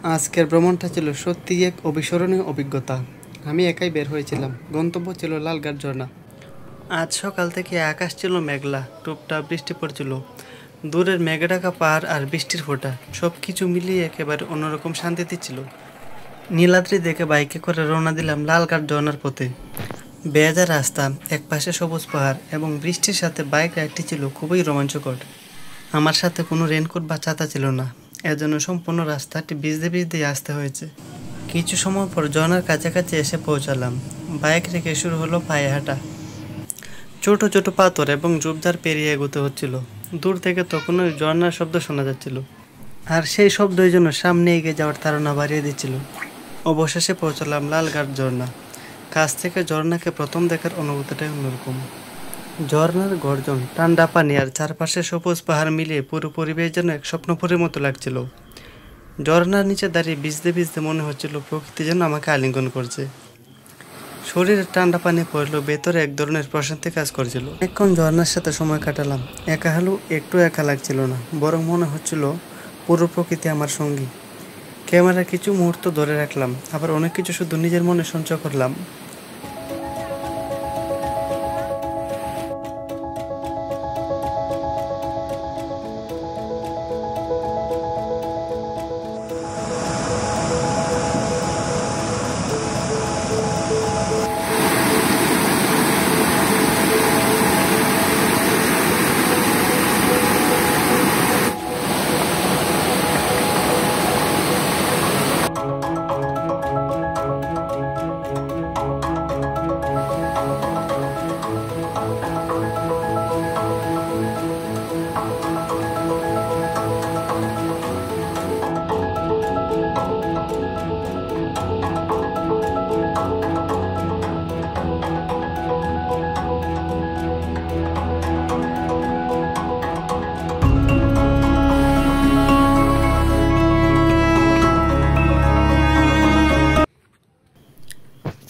আজকের ভ্রমণটা ছিল সত্যিই এক অবিস্মরণীয় অভিজ্ঞতা। আমি একাই বের হয়েছিলাম। গন্তব্য ছিল লালঘাট ঝর্ণা। আজ সকাল থেকে আকাশ ছিল মেঘলা, টুপটাপ বৃষ্টি পড়ছিল। দূরের মেঘে ঢাকা পাহাড় আর বৃষ্টির ফোঁটা সব কিছু মিলিয়ে একেবারে অন্যরকম শান্তিতে ছিল। নীলাদ্রি দেখে বাইকে করে রওনা দিলাম লালঘাট ঝর্ণার পথে। বেজা রাস্তা, একপাশে সবুজ পাহাড় এবং বৃষ্টির সাথে বাইক রাইডটি ছিল খুবই রোমাঞ্চকর। আমার সাথে কোনো রেনকোট বা ছাতা ছিল না, এজন্য সম্পূর্ণ রাস্তাটি ভিজতে ভিজতেই আসতে হয়েছে। কিছু সময় পর ঝর্ণার কাছাকাছি এসে পৌঁছালাম। বাইক রেখে শুরু হলো পায়ে হাঁটা। ছোট ছোট পাথর এবং ঝোপঝাড় পেরিয়ে এগোতে হচ্ছিল। দূর থেকে তখনও ঝর্ণার শব্দ শোনা যাচ্ছিল, আর সেই শব্দই জন্য সামনে এগিয়ে যাওয়ার তাড়না বাড়িয়ে দিচ্ছিল। অবশেষে পৌঁছালাম লালঘাট ঝর্ণা। কাছ থেকে ঝর্ণাকে প্রথম দেখার অনুভূতিটাই অন্যরকম। ঝর্ণার গর্জন, ঠান্ডা পানি আর চারপাশে সবুজ পাহাড় মিলিয়ে পুরো পরিবেশ যেন এক স্বপ্নপুরীর মতো লাগছিল। ঝর্ণার নিচে দাঁড়িয়ে ভিজতে ভিজতে মনে হচ্ছিল প্রকৃতি যেন আমাকে আলিঙ্গন করছে। শরীরে ঠান্ডা পানি পড়লেও ভেতরে এক ধরনের প্রশান্তি কাজ করছিল। অনেকক্ষণ ঝর্ণার সাথে সময় কাটালাম। একা হলেও একটু একা লাগছিল না, বরং মনে হচ্ছিল পুরো প্রকৃতি আমার সঙ্গী। ক্যামেরা কিছু মুহূর্ত ধরে রাখলাম, আবার অনেক কিছু শুধু নিজের মনে সঞ্চয় করলাম।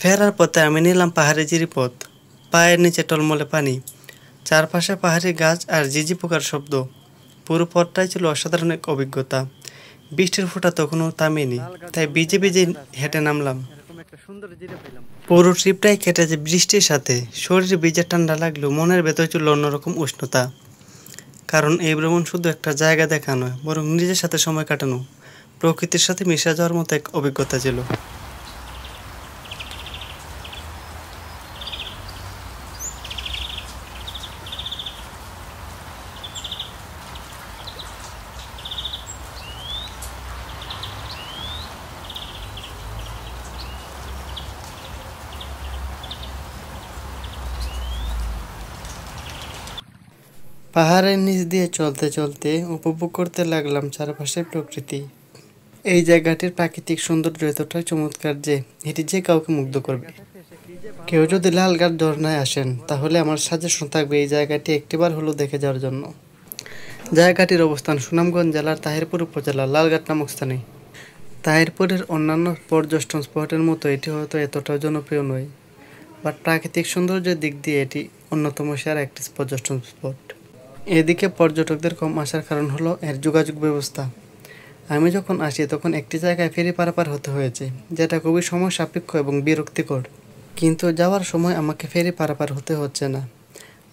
ফেরার পথে আমি নিলাম পাহাড়ি জিরিপথ। পায়ের নিচে টলমলে পানি, চারপাশে পাহাড়ি গাছ আর ঝিঝি পোকার শব্দ। পুরো পথটাই ছিল অসাধারণ এক অভিজ্ঞতা। বৃষ্টির ফোঁটা তখনও থামেনি, তাই ভিজে ভিজে হেঁটে নামলাম। পুরো ট্রিপটাই কেটেছে বৃষ্টির সাথে। শরীরে ভিজে ঠান্ডা লাগলেও মনের ভেতর ছিল অন্যরকম উষ্ণতা। কারণ এই ভ্রমণ শুধু একটা জায়গা দেখা নয়, বরং নিজের সাথে সময় কাটানো, প্রকৃতির সাথে মিশে যাওয়ার মতো এক অভিজ্ঞতা ছিল। পাহাড়ের নিচ দিয়ে চলতে চলতে উপভোগ করতে লাগলাম চারপাশের প্রকৃতি। এই জায়গাটির প্রাকৃতিক সৌন্দর্য এতটাই চমৎকার যে এটি যে কাউকে মুগ্ধ করবে। কেউ যদি লালঘাট ঝর্ণায় আসেন, তাহলে আমার সাজেশন থাকবে এই জায়গাটি একটিবার হলেও দেখে যাওয়ার জন্য। জায়গাটির অবস্থান সুনামগঞ্জ জেলার তাহিরপুর উপজেলার লালঘাট নামক স্থানে। তাহিরপুরের অন্যান্য পর্যটন স্পটের মতো এটি হয়তো এতটাও জনপ্রিয় নয়, বাট প্রাকৃতিক সৌন্দর্যের দিক দিয়ে এটি অন্যতম সেরা একটি পর্যটন স্পট। এদিকে পর্যটকদের কম আসার কারণ হলো এর যোগাযোগ ব্যবস্থা। আমি যখন আসি তখন একটি জায়গায় ফেরি পারাপার হতে হয়েছে, যেটা খুবই সময় সাপেক্ষ এবং বিরক্তিকর। কিন্তু যাওয়ার সময় আমাকে ফেরি পারাপার হতে হচ্ছে না।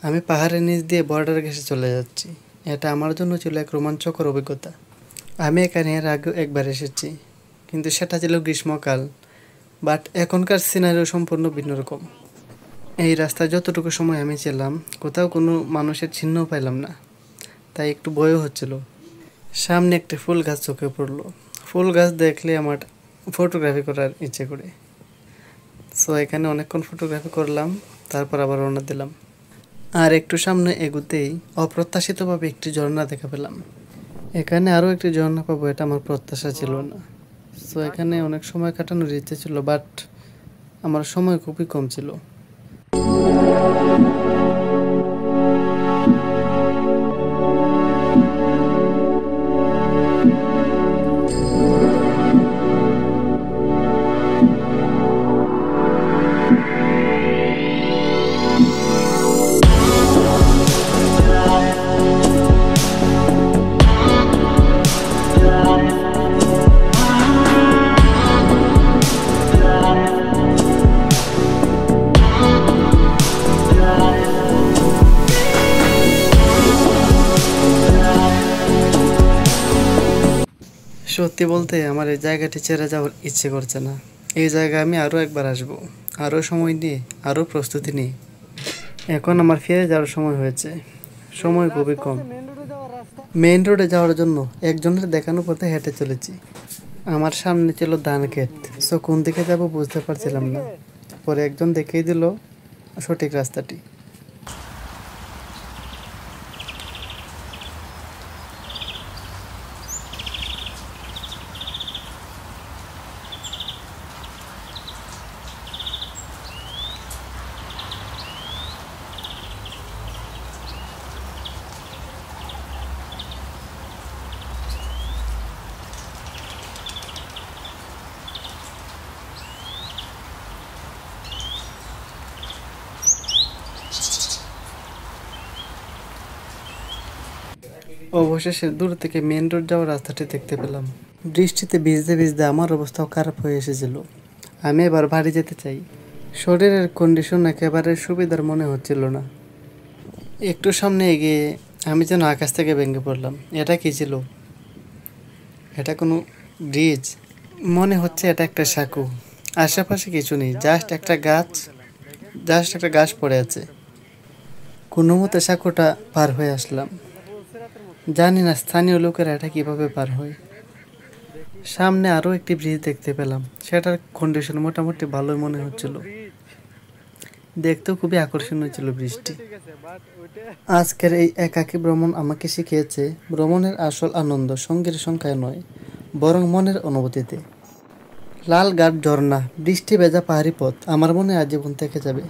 আমি পাহাড়ের নিচ দিয়ে বর্ডার ঘেঁষে চলে যাচ্ছি। এটা আমার জন্য ছিল এক রোমাঞ্চকর অভিজ্ঞতা। আমি এখানে এর আগেও একবার এসেছি, কিন্তু সেটা ছিল গ্রীষ্মকাল। বাট এখনকার সিনারিও সম্পূর্ণ ভিন্ন রকম। এই রাস্তায় যতটুকু সময় আমি ছিলাম, কোথাও কোনো মানুষের চিহ্নও পাইলাম না, তাই একটু ভয়ও হচ্ছিল। সামনে একটি ফুল গাছ চোখে পড়লো। ফুল গাছ দেখলে আমার ফটোগ্রাফি করার ইচ্ছে করে। সো এখানে অনেকক্ষণ ফটোগ্রাফি করলাম, তারপর আবার রওনা দিলাম। আর একটু সামনে এগুতেই অপ্রত্যাশিতভাবে একটি ঝর্ণা দেখা পেলাম। এখানে আরও একটি ঝর্ণা পাবো এটা আমার প্রত্যাশা ছিল না। সো এখানে অনেক সময় কাটানোর ইচ্ছে ছিল, বাট আমার সময় খুবই কম ছিল। সত্যি বলতে আমার এই জায়গাটি ছেড়ে যাওয়ার ইচ্ছে করছে না। এই জায়গায় আমি আরও একবার আসব, আরও সময় নিয়ে, আরও প্রস্তুতি নিয়ে। এখন আমার ফিরে যাওয়ার সময় হয়েছে, সময় খুবই কম। মেইন রোডে যাওয়ার জন্য একজনের দেখানো পথে হেঁটে চলেছি। আমার সামনে ছিল ধান ক্ষেত, সো কোন দিকে যাব বুঝতে পারছিলাম না। পরে একজন দেখিয়ে দিল সঠিক রাস্তাটি। অবশেষে দূর থেকে মেন রোড যাওয়ার রাস্তাটি দেখতে পেলাম। বৃষ্টিতে ভিজতে ভিজতে আমার অবস্থাও খারাপ হয়ে এসেছিল। আমি এবার বাড়ি যেতে চাই। শরীরের কন্ডিশন একেবারে সুবিধার মনে হচ্ছিল না। একটু সামনে এগিয়ে আমি যেন আকাশ থেকে ভেঙে পড়লাম। এটা কি ছিল? এটা কোনো ব্রিজ মনে হচ্ছে, এটা একটা সাঁকো। আশেপাশে কিছু নেই, জাস্ট একটা গাছ পড়ে আছে। কোনো মতে সাঁকোটা পার হয়ে আসলাম। জানি না স্থানীয় লোকেরা এটা কিভাবে পার হয়। সামনে আরও একটি ব্রিজ দেখতে পেলাম, সেটার কন্ডিশন মোটামুটি ভালোই মনে হচ্ছিল। দেখতেও খুবই আকর্ষণীয় ছিল ব্রিজটি। আজকের এই একাকী ভ্রমণ আমাকে শিখিয়েছে ভ্রমণের আসল আনন্দ সঙ্গীর সংখ্যায় নয়, বরং মনের অনুভূতিতে। লাল ঘাট ঝর্ণা, বৃষ্টি ভেজা পাহাড়ি পথ আমার মনে আজীবন থেকে যাবে।